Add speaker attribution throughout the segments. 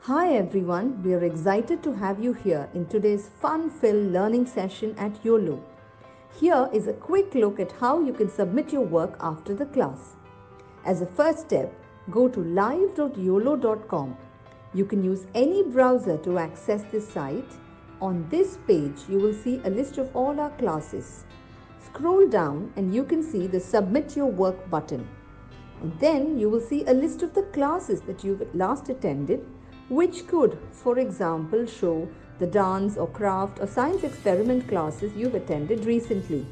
Speaker 1: Hi everyone, we are excited to have you here in today's fun-filled learning session at Uolo. Here is a quick look at how you can submit your work after the class. As a first step, go to live.uolo.com. You can use any browser to access this site. On this page, you will see a list of all our classes. Scroll down and you can see the Submit Your Work button. And then you will see a list of the classes that you've last attended, which could, for example, show the dance or craft or science experiment classes you've attended recently.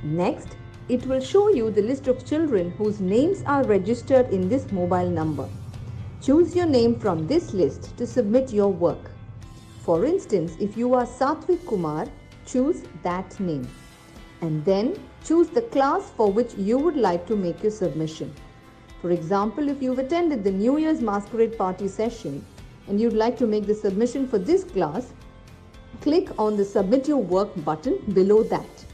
Speaker 1: Next, it will show you the list of children whose names are registered in this mobile number. Choose your name from this list to submit your work. For instance, if you are Satvik Kumar, choose that name. And then choose the class for which you would like to make your submission. For example, if you've attended the New Year's Masquerade Party session and you'd like to make the submission for this class, click on the Submit Your Work button below that.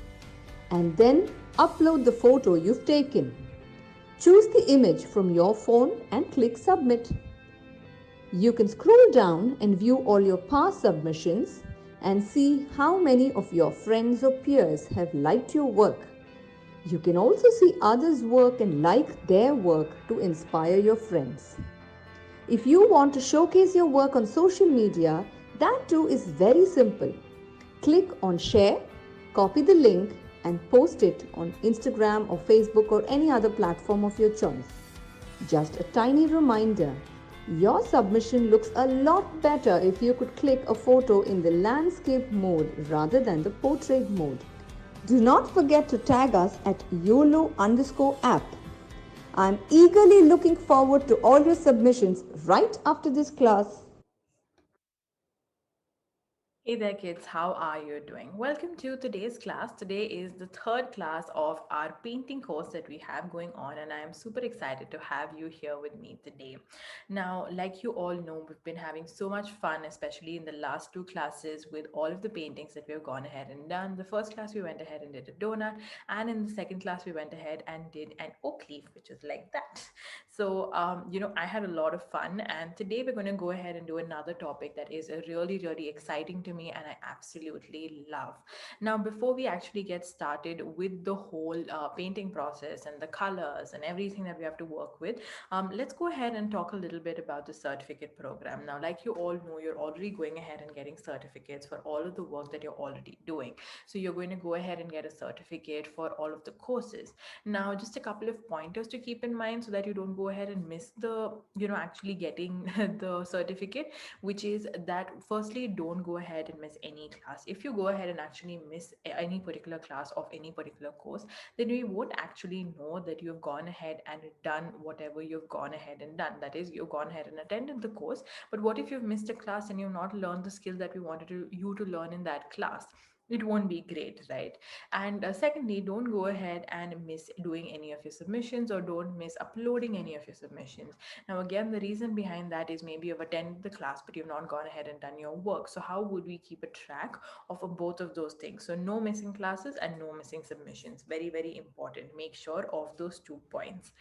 Speaker 1: And then upload the photo you've taken. Choose the image from your phone and click Submit. You can scroll down and view all your past submissions and see how many of your friends or peers have liked your work. You can also see others' work and like their work to inspire your friends. If you want to showcase your work on social media, that too is very simple. Click on Share, copy the link, and post it on Instagram or Facebook or any other platform of your choice. Just a tiny reminder, your submission looks a lot better if you could click a photo in the landscape mode rather than the portrait mode. Do not forget to tag us at YOLO_app. I'm eagerly looking forward to all your submissions right after this class.
Speaker 2: Hey there, kids. How are you doing? Welcome to today's class. Today is the third class of our painting course that we have going on, and I am super excited to have you here with me today. Now, like you all know, we've been having so much fun, especially in the last two classes, with all of the paintings that we've gone ahead and done. The first class, we went ahead and did a donut, and in the second class, we went ahead and did an oak leaf, which is like that. So, I had a lot of fun, and today we're going to go ahead and do another topic that is a really, really exciting to me, and I absolutely love. Now, before we actually get started with the whole painting process and the colors and everything that we have to work with, let's go ahead and talk a little bit about the certificate program. Now, like you all know, you're already going ahead and getting certificates for all of the work that you're already doing. So, you're going to go ahead and get a certificate for all of the courses. Now, just a couple of pointers to keep in mind so that you don't go ahead and miss the, actually getting the certificate, which is that firstly, don't go ahead and miss any class. If you go ahead and actually miss any particular class of any particular course, then we won't actually know that you've gone ahead and done whatever you've gone ahead and done. That is, you've gone ahead and attended the course. But what if you've missed a class and you've not learned the skill that we wanted you to learn in that class? It won't be great, right? And secondly, don't go ahead and miss doing any of your submissions, or don't miss uploading any of your submissions. Now, again, the reason behind that is maybe you've attended the class, but you've not gone ahead and done your work. So how would we keep a track of both of those things? So no missing classes and no missing submissions. Very, very important. Make sure of those 2 points.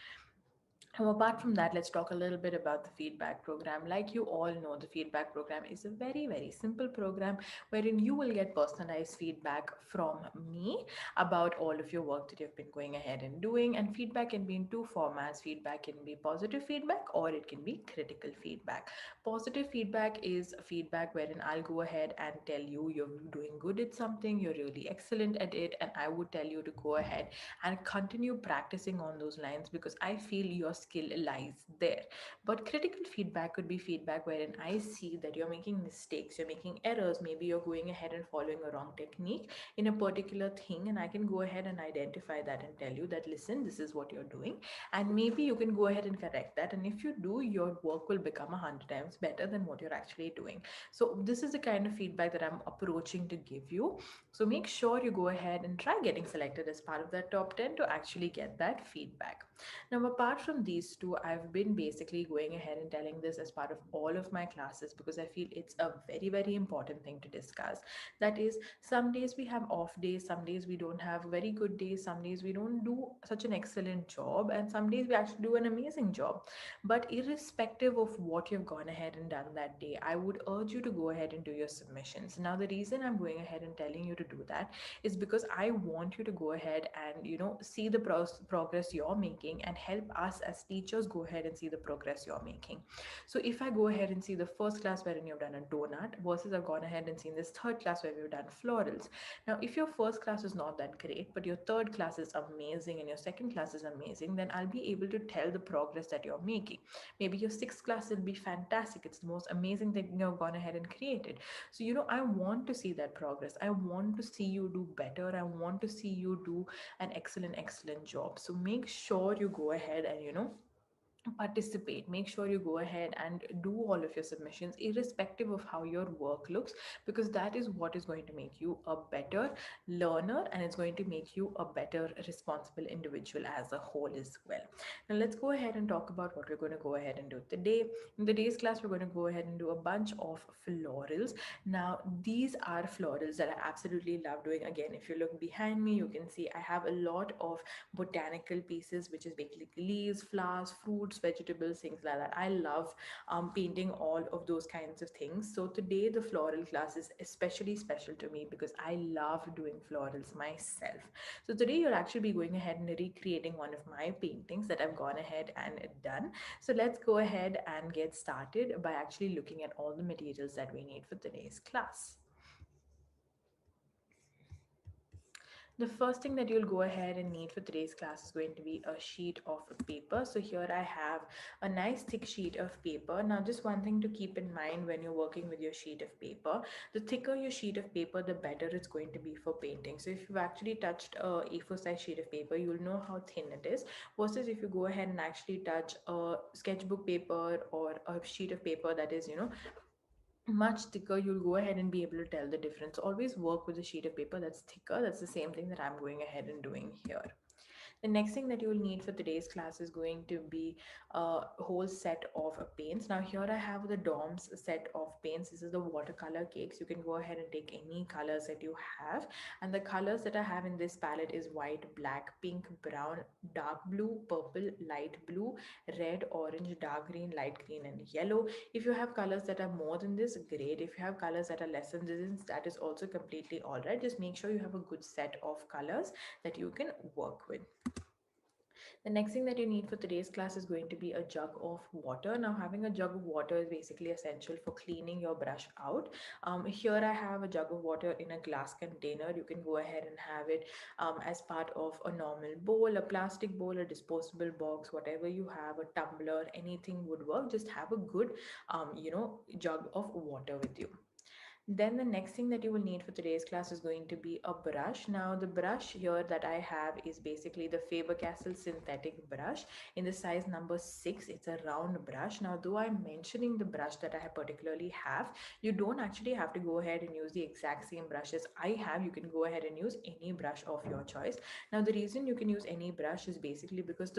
Speaker 2: Now, apart from that, let's talk a little bit about the feedback program. Like you all know, the feedback program is a very, very simple program wherein you will get personalized feedback from me about all of your work that you've been going ahead and doing. And feedback can be in two formats. Feedback can be positive feedback, or it can be critical feedback. Positive feedback is feedback wherein I'll go ahead and tell you you're doing good at something, you're really excellent at it, and I would tell you to go ahead and continue practicing on those lines because I feel your skill lies there. But critical feedback could be feedback wherein I see that you're making mistakes, you're making errors, maybe you're going ahead and following a wrong technique in a particular thing, and I can go ahead and identify that and tell you that, listen, this is what you're doing, and maybe you can go ahead and correct that. And if you do, your work will become 100 times better than what you're actually doing. So, this is the kind of feedback that I'm approaching to give you. So make sure you go ahead and try getting selected as part of that top 10 to actually get that feedback. Now, apart from these two, I've been basically going ahead and telling this as part of all of my classes because I feel it's a very, very important thing to discuss. That is, some days we have off days, some days we don't have very good days, some days we don't do such an excellent job, and some days we actually do an amazing job. But irrespective of what you've gone ahead and done that day, I would urge you to go ahead and do your submissions. Now, the reason I'm going ahead and telling you to do that is because I want you to go ahead and see the progress you're making and help us as teachers go ahead and see the progress you're making. So if I go ahead and see the first class wherein you've done a donut versus I've gone ahead and seen this third class where we've done florals. Now if your first class is not that great but your third class is amazing and your second class is amazing, then I'll be able to tell the progress that you're making. Maybe your sixth class will be fantastic, it's the most amazing thing you've gone ahead and created. So I want to see that progress, I want to see you do better, I want to see you do an excellent job. So make sure you go ahead and participate. Make sure you go ahead and do all of your submissions irrespective of how your work looks, because that is what is going to make you a better learner and it's going to make you a better responsible individual as a whole as well. Now let's go ahead and talk about what we're going to go ahead and do today. In today's class we're going to go ahead and do a bunch of florals. Now these are florals that I absolutely love doing. Again, if you look behind me, you can see I have a lot of botanical pieces, which is basically leaves, flowers, fruits, vegetables, things like that. I love painting all of those kinds of things. So today the floral class is especially special to me because I love doing florals myself. So today you'll actually be going ahead and recreating one of my paintings that I've gone ahead and done. So let's go ahead and get started by actually looking at all the materials that we need for today's class. The first thing that you'll go ahead and need for today's class is going to be a sheet of paper. So here I have a nice thick sheet of paper. Now just one thing to keep in mind when you're working with your sheet of paper, the thicker your sheet of paper, the better it's going to be for painting. So if you've actually touched a A4 size sheet of paper, you'll know how thin it is, versus if you go ahead and actually touch a sketchbook paper or a sheet of paper that is much thicker, you'll go ahead and be able to tell the difference. Always work with a sheet of paper that's thicker. That's the same thing that I'm going ahead and doing here. The next thing that you will need for today's class is going to be a whole set of paints. Now here I have the DOMS set of paints. This is the watercolor cakes. You can go ahead and take any colors that you have. And the colors that I have in this palette is white, black, pink, brown, dark blue, purple, light blue, red, orange, dark green, light green, and yellow. If you have colors that are more than this, great. If you have colors that are less than this, that is also completely all right. Just make sure you have a good set of colors that you can work with. The next thing that you need for today's class is going to be a jug of water. Now, having a jug of water is basically essential for cleaning your brush out. Here I have a jug of water in a glass container. You can go ahead and have it as part of a normal bowl, a plastic bowl, a disposable box, whatever you have, a tumbler, anything would work. Just have a good, jug of water with you. Then the next thing that you will need for today's class is going to be a brush. Now the brush here that I have is basically the Faber-Castell synthetic brush in the size number 6. It's a round brush. Now though I'm mentioning the brush that I particularly have, you don't actually have to go ahead and use the exact same brushes I have. You can go ahead and use any brush of your choice. Now the reason you can use any brush is basically because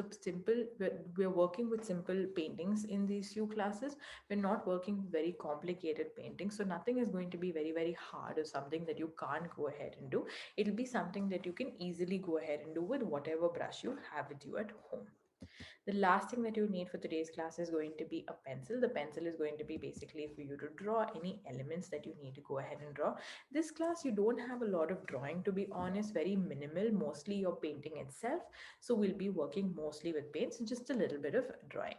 Speaker 2: we're working with simple paintings in these few classes. We're not working very complicated paintings, so nothing is going to be very hard or something that you can't go ahead and do. It'll be something that you can easily go ahead and do with whatever brush you have with you at home. The last thing that you need for today's class is going to be a pencil. The pencil is going to be basically for you to draw any elements that you need to go ahead and draw. This class you don't have a lot of drawing, to be honest, very minimal, mostly your painting itself. So we'll be working mostly with paints, just a little bit of drawing.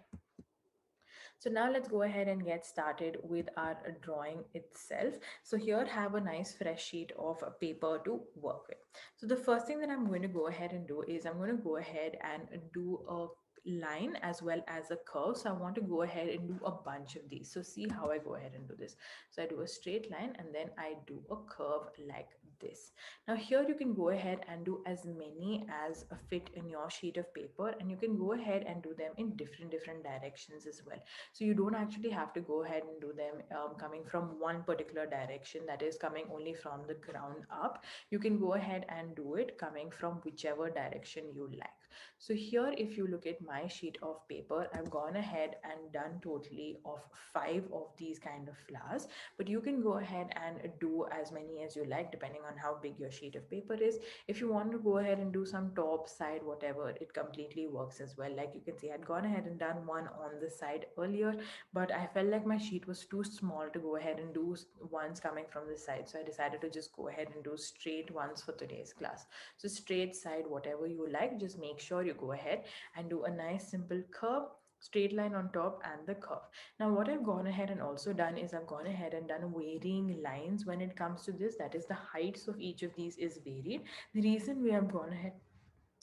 Speaker 2: So now let's go ahead and get started with our drawing itself. So here have a nice fresh sheet of paper to work with. So the first thing that I'm going to go ahead and do is I'm going to go ahead and do a line as well as a curve. So I want to go ahead and do a bunch of these. So see how I go ahead and do this. So I do a straight line and then I do a curve like this. Now here you can go ahead and do as many as fit in your sheet of paper, and you can go ahead and do them in different directions as well. So you don't actually have to go ahead and do them coming from one particular direction, that is coming only from the ground up. You can go ahead and do it coming from whichever direction you like. So here, if you look at my sheet of paper, I've gone ahead and done totally of 5 of these kind of flowers, but you can go ahead and do as many as you like depending on how big your sheet of paper is. If you want to go ahead and do some top side whatever, it completely works as well. Like you can see, I'd gone ahead and done one on the side earlier, but I felt like my sheet was too small to go ahead and do ones coming from the side, so I decided to just go ahead and do straight ones for today's class. So straight side whatever you like, just make sure you go ahead and do a nice simple curve, straight line on top and the curve. Now what I've gone ahead and also done is I've gone ahead and done varying lines when it comes to this, that is the heights of each of these is varied. The reason we have gone ahead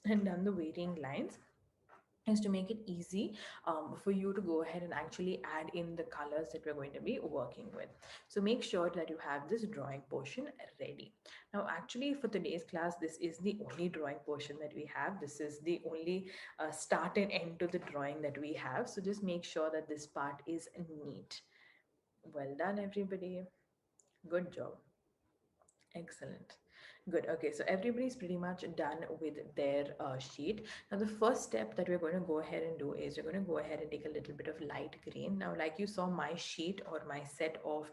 Speaker 2: and done the varying lines is to make it easy for you to go ahead and actually add in the colors that we're going to be working with. So make sure that you have this drawing portion ready. Now actually for today's class, this is the only drawing portion that we have. This is the only start and end to the drawing that we have. So just make sure that this part is neat. Well done everybody. Good job. Excellent. Good. Okay, so everybody's pretty much done with their sheet. Now, the first step that we're going to go ahead and do is we're going to go ahead and take a little bit of light green. Now, like you saw, my sheet or my set of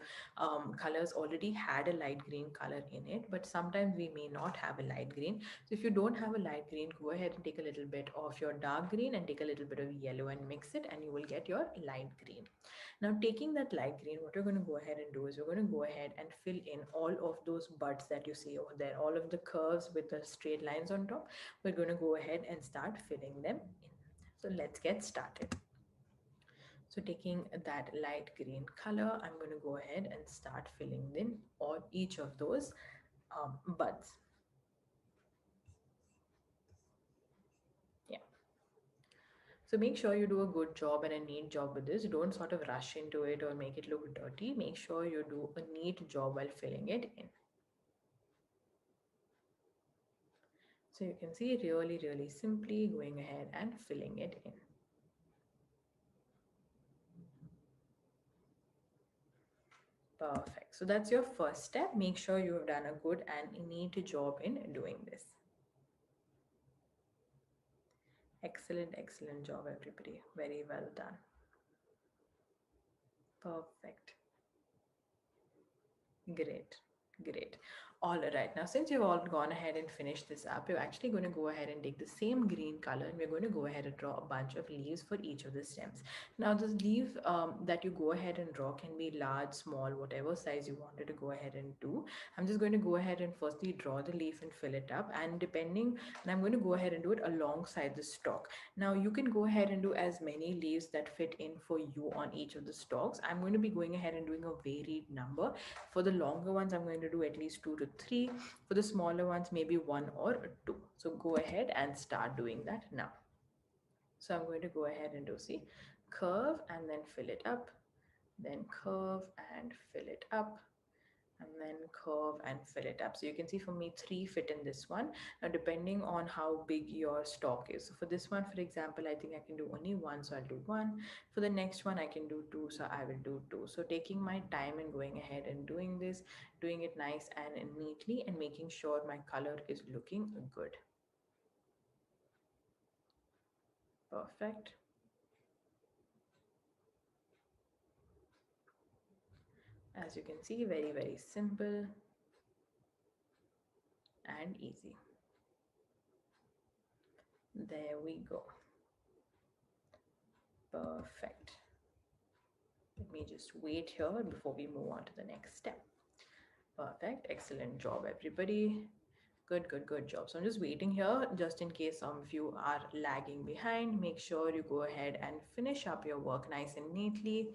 Speaker 2: colors already had a light green color in it, but sometimes we may not have a light green. So if you don't have a light green, go ahead and take a little bit of your dark green and take a little bit of yellow and mix it, and you will get your light green. Now taking that light green, what we're going to go ahead and do is we're going to go ahead and fill in all of those buds that you see over there, all of the curves with the straight lines on top. We're going to go ahead and start filling them in. So let's get started. So taking that light green color, I'm going to go ahead and start filling in all each of those buds. Yeah. So make sure you do a good job and a neat job with this. Don't sort of rush into it or make it look dirty. Make sure you do a neat job while filling it in. So you can see really, really simply going ahead and filling it in. Perfect. So that's your first step. Make sure you have done a good and neat job in doing this. Excellent, excellent job, everybody. Very well done. Perfect. Great, great. All right, now since you've all gone ahead and finished this up, you're actually going to go ahead and take the same green color and we're going to go ahead and draw a bunch of leaves for each of the stems. Now this leaf that you go ahead and draw can be large, small, whatever size you wanted to go ahead and do. I'm just going to go ahead and firstly draw the leaf and fill it up, and I'm going to go ahead and do it alongside the stalk. Now you can go ahead and do as many leaves that fit in for you on each of the stalks. I'm going to be going ahead and doing a varied number. For the longer ones, I'm going to do at least 2 to 3. For the smaller ones, maybe 1 or 2. So go ahead and start doing that now. So I'm going to go ahead and do, see, curve and then fill it up, then curve and fill it up, and then curve and fill it up. So you can see for me 3 fit in this one. Now depending on how big your stock is, so for this one for example, I think I can do only 1, so I'll do 1. For the next one I can do 2, so I will do 2. So taking my time and going ahead and doing this, doing it nice and neatly, and making sure my color is looking good. Perfect. As you can see, very, very simple and easy. There we go. Perfect. Let me just wait here before we move on to the next step. Perfect. Excellent job, everybody. Good, good, good job. So I'm just waiting here just in case some of you are lagging behind. Make sure you go ahead and finish up your work nice and neatly.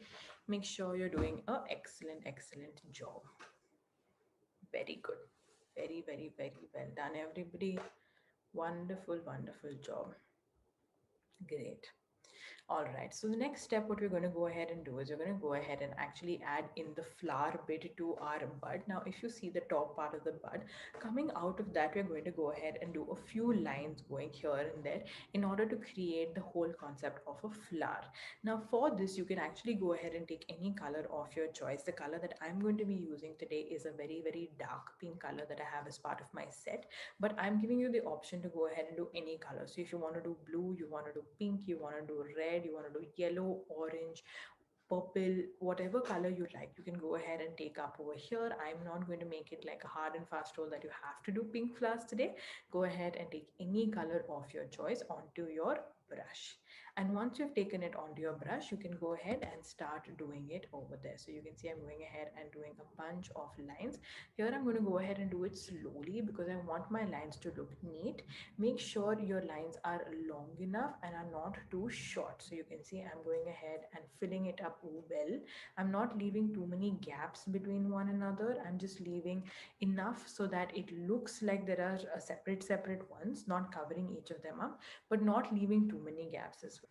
Speaker 2: Make sure you're doing an excellent, excellent job. Very good. Very, very, very well done, everybody. Wonderful, wonderful job. Great. All right, so the next step, what we're going to go ahead and do is we're going to go ahead and actually add in the flower bit to our bud. Now, if you see the top part of the bud, coming out of that, we're going to go ahead and do a few lines going here and there in order to create the whole concept of a flower. Now, for this, you can actually go ahead and take any color of your choice. The color that I'm going to be using today is a very, very dark pink color that I have as part of my set, but I'm giving you the option to go ahead and do any color. So if you want to do blue, you want to do pink, you want to do red, you want to do yellow, orange, purple, whatever color you like, you can go ahead and take up over here. I'm not going to make it like a hard and fast rule that you have to do pink flowers today. Go ahead and take any color of your choice onto your brush. And once you've taken it onto your brush, you can go ahead and start doing it over there. So you can see I'm going ahead and doing a bunch of lines. Here I'm going to go ahead and do it slowly because I want my lines to look neat. Make sure your lines are long enough and are not too short. So you can see I'm going ahead and filling it up well. I'm not leaving too many gaps between one another. I'm just leaving enough so that it looks like there are separate ones, not covering each of them up, but not leaving too many gaps as well.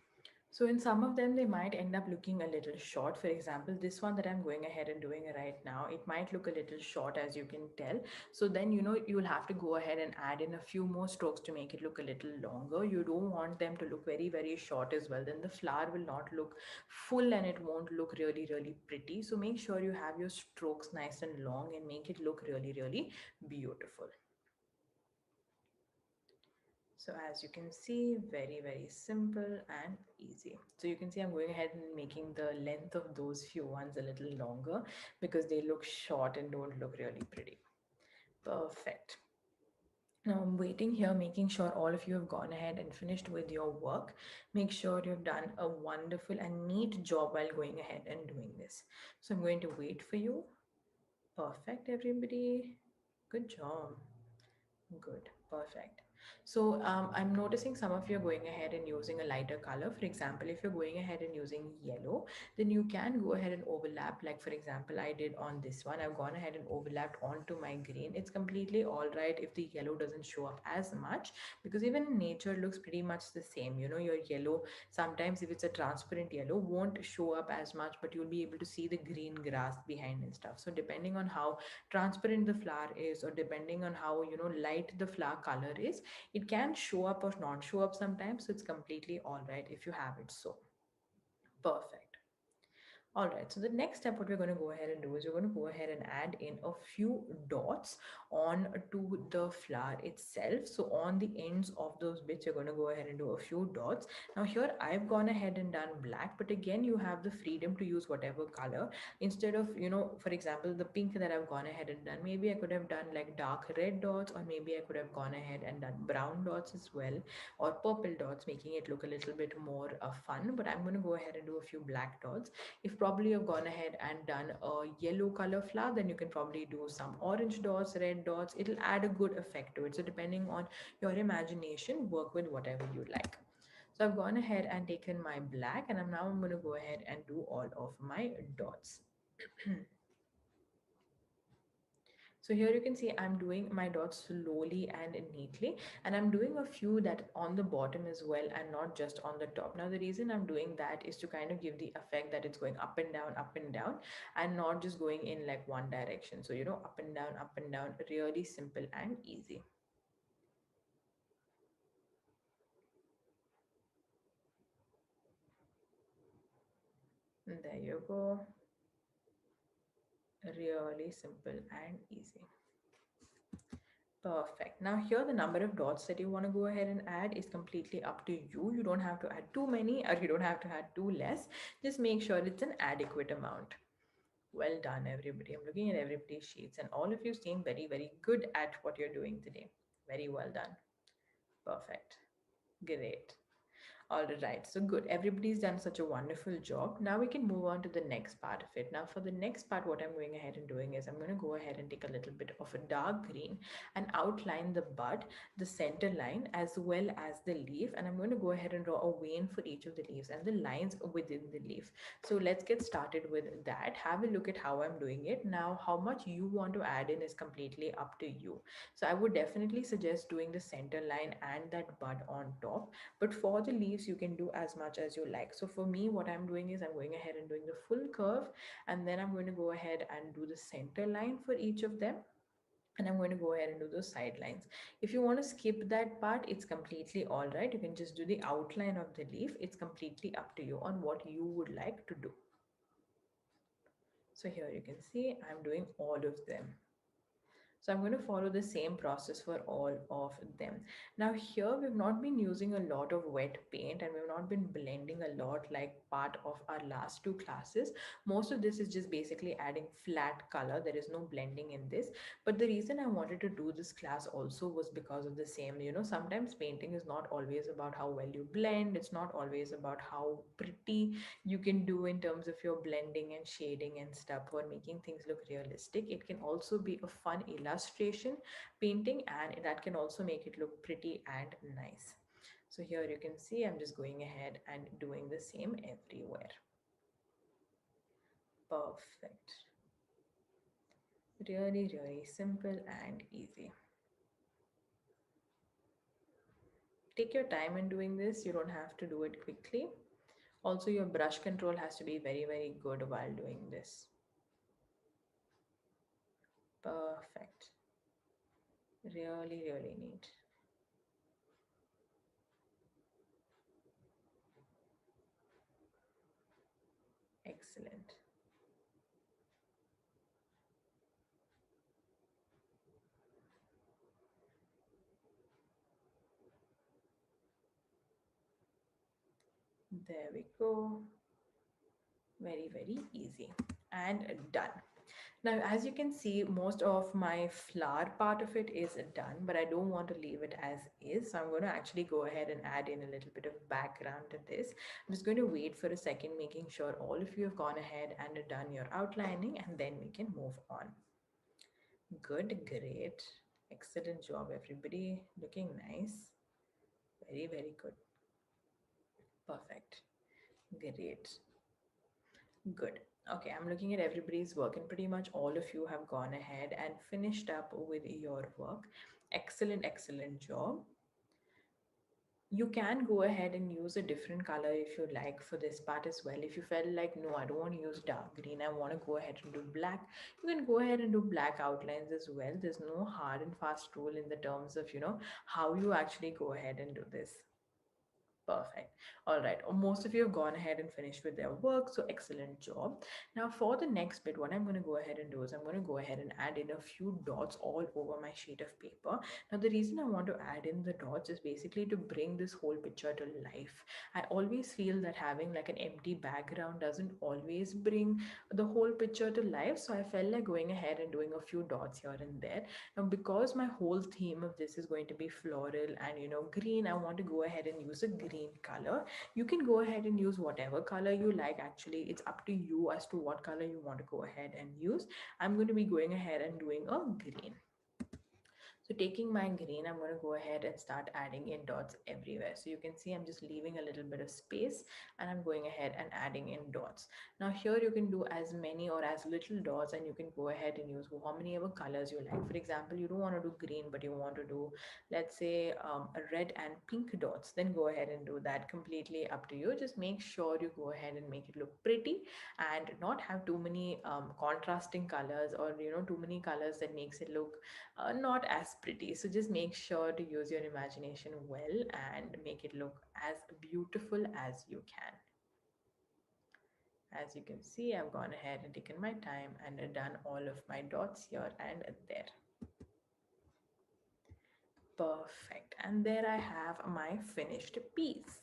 Speaker 2: So in some of them, they might end up looking a little short. For example, this one that I'm going ahead and doing right now, it might look a little short, as you can tell. So then, you'll have to go ahead and add in a few more strokes to make it look a little longer. You don't want them to look very, very short as well. Then the flower will not look full and it won't look really, really pretty. So make sure you have your strokes nice and long and make it look really, really beautiful. So as you can see, very, very simple and easy. So you can see I'm going ahead and making the length of those few ones a little longer because they look short and don't look really pretty. Perfect. Now I'm waiting here, making sure all of you have gone ahead and finished with your work. Make sure you've done a wonderful and neat job while going ahead and doing this. So I'm going to wait for you. Perfect, everybody. Good job. Good, perfect. So I'm noticing some of you are going ahead and using a lighter color. For example, if you're going ahead and using yellow, then you can go ahead and overlap. Like for example, I did on this one. I've gone ahead and overlapped onto my green. It's completely all right if the yellow doesn't show up as much because even in nature it looks pretty much the same. Your yellow, sometimes if it's a transparent yellow, won't show up as much, but you'll be able to see the green grass behind and stuff. So depending on how transparent the flower is or depending on how light the flower color is, it can show up or not show up sometimes. So it's completely all right if you have it. So perfect. All right, so the next step, what we're going to go ahead and do is we're going to go ahead and add in a few dots on to the flower itself. So on the ends of those bits, you're going to go ahead and do a few dots. Now here I've gone ahead and done black, but again, you have the freedom to use whatever color. Instead of, for example, the pink that I've gone ahead and done, maybe I could have done like dark red dots, or maybe I could have gone ahead and done brown dots as well, or purple dots, making it look a little bit more fun. But I'm going to go ahead and do a few black dots. If probably you've gone ahead and done a yellow color flower, then you can probably do some orange dots, red dots. It'll add a good effect to it. So depending on your imagination, work with whatever you like. So I've gone ahead and taken my black, and I'm going to go ahead and do all of my dots. So here you can see I'm doing my dots slowly and neatly, and I'm doing a few that on the bottom as well and not just on the top. Now the reason I'm doing that is to kind of give the effect that it's going up and down and not just going in like one direction. So up and down, really simple and easy. And there you go. Really simple and easy. Perfect. Now here the number of dots that you want to go ahead and add is completely up to you. You don't have to add too many or you don't have to add too less. Just make sure it's an adequate amount. Well done, everybody. I'm looking at everybody's sheets and all of you seem very, very good at what you're doing today. Very well done. Perfect. Great. All right, so good. Everybody's done such a wonderful job. Now we can move on to the next part of it. Now, for the next part, what I'm going ahead and doing is I'm going to go ahead and take a little bit of a dark green and outline the bud, the center line, as well as the leaf. And I'm going to go ahead and draw a vein for each of the leaves and the lines within the leaf. So let's get started with that. Have a look at how I'm doing it. Now, how much you want to add in is completely up to you. So I would definitely suggest doing the center line and that bud on top. But for the leaves, leaves, you can do as much as you like. So for me, what I'm doing is I'm going ahead and doing the full curve, and then I'm going to go ahead and do the center line for each of them, and I'm going to go ahead and do those sidelines. If you want to skip that part, it's completely all right. You can just do the outline of the leaf. It's completely up to you on what you would like to do. So here you can see I'm doing all of them. So I'm going to follow the same process for all of them. Now here we've not been using a lot of wet paint, and we've not been blending a lot like part of our last two classes. Most of this is just basically adding flat color. There is no blending in this. But the reason I wanted to do this class also was because of the same. Sometimes painting is not always about how well you blend. It's not always about how pretty you can do in terms of your blending and shading and stuff, or making things look realistic. It can also be a fun illustration painting, and that can also make it look pretty and nice. So here you can see I'm just going ahead and doing the same everywhere. Perfect. Really, really simple and easy. Take your time in doing this. You don't have to do it quickly. Also, your brush control has to be very, very good while doing this. Perfect. Really, really neat. Excellent. There we go. Very, very easy. And done. Now, as you can see, most of my flower part of it is done, but I don't want to leave it as is. So I'm going to actually go ahead and add in a little bit of background to this. I'm just going to wait for a second, making sure all of you have gone ahead and done your outlining, and then we can move on. Good, great. Excellent job, everybody. Looking nice. Very, very good. Perfect. Great. Good. Okay, I'm looking at everybody's work, and pretty much all of you have gone ahead and finished up with your work. Excellent, excellent job. You can go ahead and use a different color if you like for this part as well. If you felt like, no, I don't want to use dark green, I want to go ahead and do black, you can go ahead and do black outlines as well. There's no hard and fast rule in the terms of, how you actually go ahead and do this. Perfect. All right. Most of you have gone ahead and finished with their work. So excellent job. Now for the next bit, what I'm going to go ahead and do is I'm going to go ahead and add in a few dots all over my sheet of paper. Now the reason I want to add in the dots is basically to bring this whole picture to life. I always feel that having like an empty background doesn't always bring the whole picture to life. So I felt like going ahead and doing a few dots here and there. Now, because my whole theme of this is going to be floral and green, I want to go ahead and use a green color. You can go ahead and use whatever color you like. Actually, it's up to you as to what color you want to go ahead and use. I'm going to be going ahead and doing a green. So taking my green, I'm going to go ahead and start adding in dots everywhere. So you can see I'm just leaving a little bit of space, and I'm going ahead and adding in dots. Now here you can do as many or as little dots, and you can go ahead and use how many ever colors you like. For example, you don't want to do green, but you want to do, let's say, a red and pink dots, then go ahead and do that. Completely up to you. Just make sure you go ahead and make it look pretty, and not have too many contrasting colors, or too many colors that makes it look not as pretty. So just make sure to use your imagination well and make it look as beautiful as you can. As you can see, I've gone ahead and taken my time and done all of my dots here and there. Perfect. And there I have my finished piece.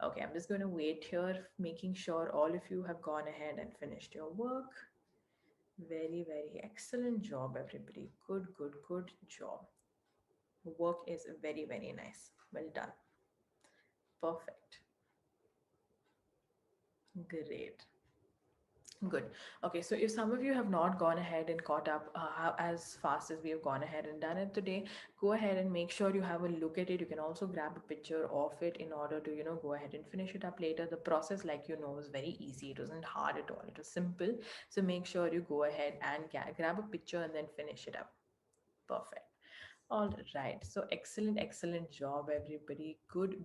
Speaker 2: Okay, I'm just going to wait here, making sure all of you have gone ahead and finished your work. Very, very excellent job, everybody. Good, good, good job. Work is very, very nice. Well done. Perfect. Great. Good. Okay, so if some of you have not gone ahead and caught up as fast as we have gone ahead and done it today, go ahead and make sure you have a look at it. You can also grab a picture of it in order to, go ahead and finish it up later. The process, like was very easy. It wasn't hard at all. It was simple. So make sure you go ahead and grab a picture and then finish it up. Perfect. All right. So excellent, excellent job, everybody. Good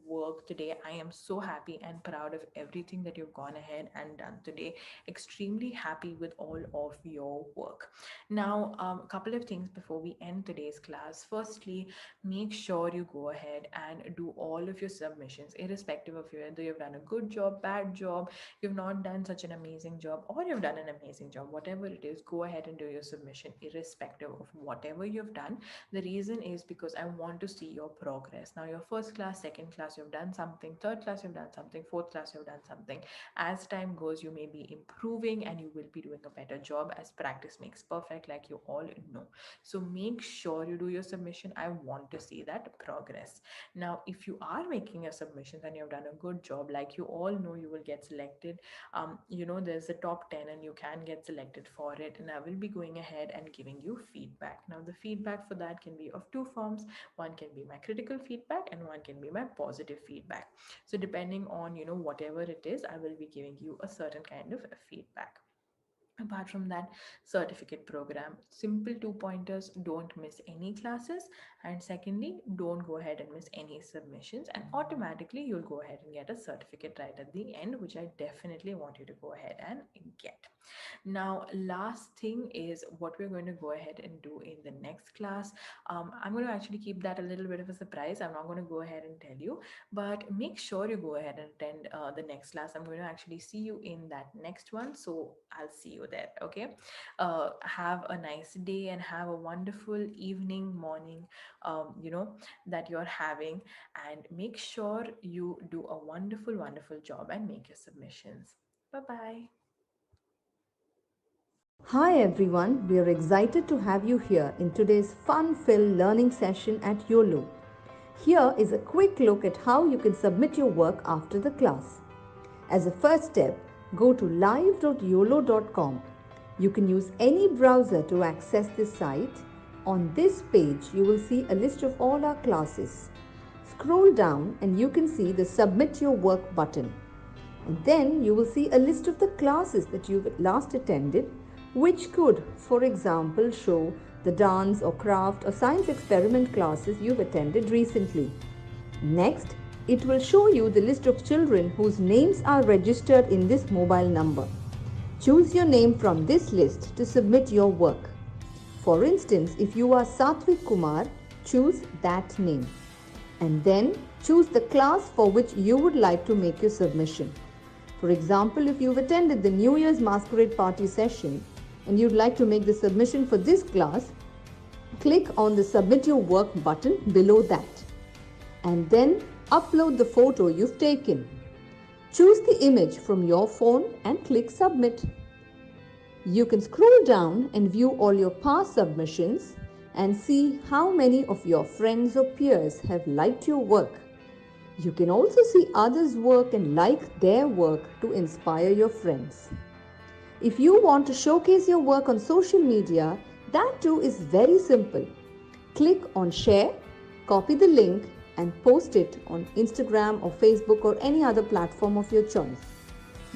Speaker 2: work today. I am so happy and proud of everything that you've gone ahead and done today. Extremely happy with all of your work. Now, a couple of things before we end today's class. Firstly, make sure you go ahead and do all of your submissions, irrespective of whether you've done a good job, bad job, you've not done such an amazing job, or you've done an amazing job. Whatever it is, go ahead and do your submission, irrespective of whatever you've done. The reason is because I want to see your progress. Now, your first class, second class, you've done something, third class, you've done something, fourth class, you've done something. As time goes, you may be improving and you will be doing a better job, as practice makes perfect, like you all know. So make sure you do your submission. I want to see that progress. Now, if you are making your submissions and you've done a good job, like you all know, you will get selected. There's a top 10 and you can get selected for it, and I will be going ahead and giving you feedback. Now, the feedback for that can be of two forms. One can be my critical feedback and one can be my positive feedback. So depending on whatever it is, I will be giving you a certain kind of feedback. Apart from that, certificate program, simple two pointers: don't miss any classes, and secondly, don't go ahead and miss any submissions, and automatically you'll go ahead and get a certificate right at the end, which I definitely want you to go ahead and get. Now, last thing is what we're going to go ahead and do in the next class. I'm going to actually keep that a little bit of a surprise. I'm not going to go ahead and tell you, but make sure you go ahead and attend the next class. I'm going to actually see you in that next one. So I'll see you there. Okay. Have a nice day and have a wonderful evening, morning, that you're having. And make sure you do a wonderful, wonderful job and make your submissions. Bye bye.
Speaker 1: Hi everyone, we are excited to have you here in today's fun-filled learning session at Uolo. Here is a quick look at how you can submit your work after the class. As a first step, go to live.uolo.com. You can use any browser to access this site. On this page, you will see a list of all our classes. Scroll down and you can see the Submit Your Work button. And then you will see a list of the classes that you've last attended, which could, for example, show the dance or craft or science experiment classes you've attended recently. Next, it will show you the list of children whose names are registered in this mobile number. Choose your name from this list to submit your work. For instance, if you are Satvik Kumar, choose that name. And then choose the class for which you would like to make your submission. For example, if you've attended the New Year's Masquerade Party session and you'd like to make the submission for this class, click on the Submit Your Work button below that. And then upload the photo you've taken. Choose the image from your phone and click Submit. You can scroll down and view all your past submissions and see how many of your friends or peers have liked your work. You can also see others' work and like their work to inspire your friends. If you want to showcase your work on social media, that too is very simple. Click on Share, copy the link and post it on Instagram or Facebook or any other platform of your choice.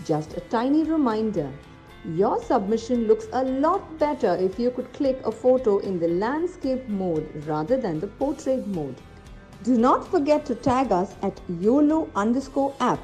Speaker 1: Just a tiny reminder, your submission looks a lot better if you could click a photo in the landscape mode rather than the portrait mode. Do not forget to tag us at YOLO_app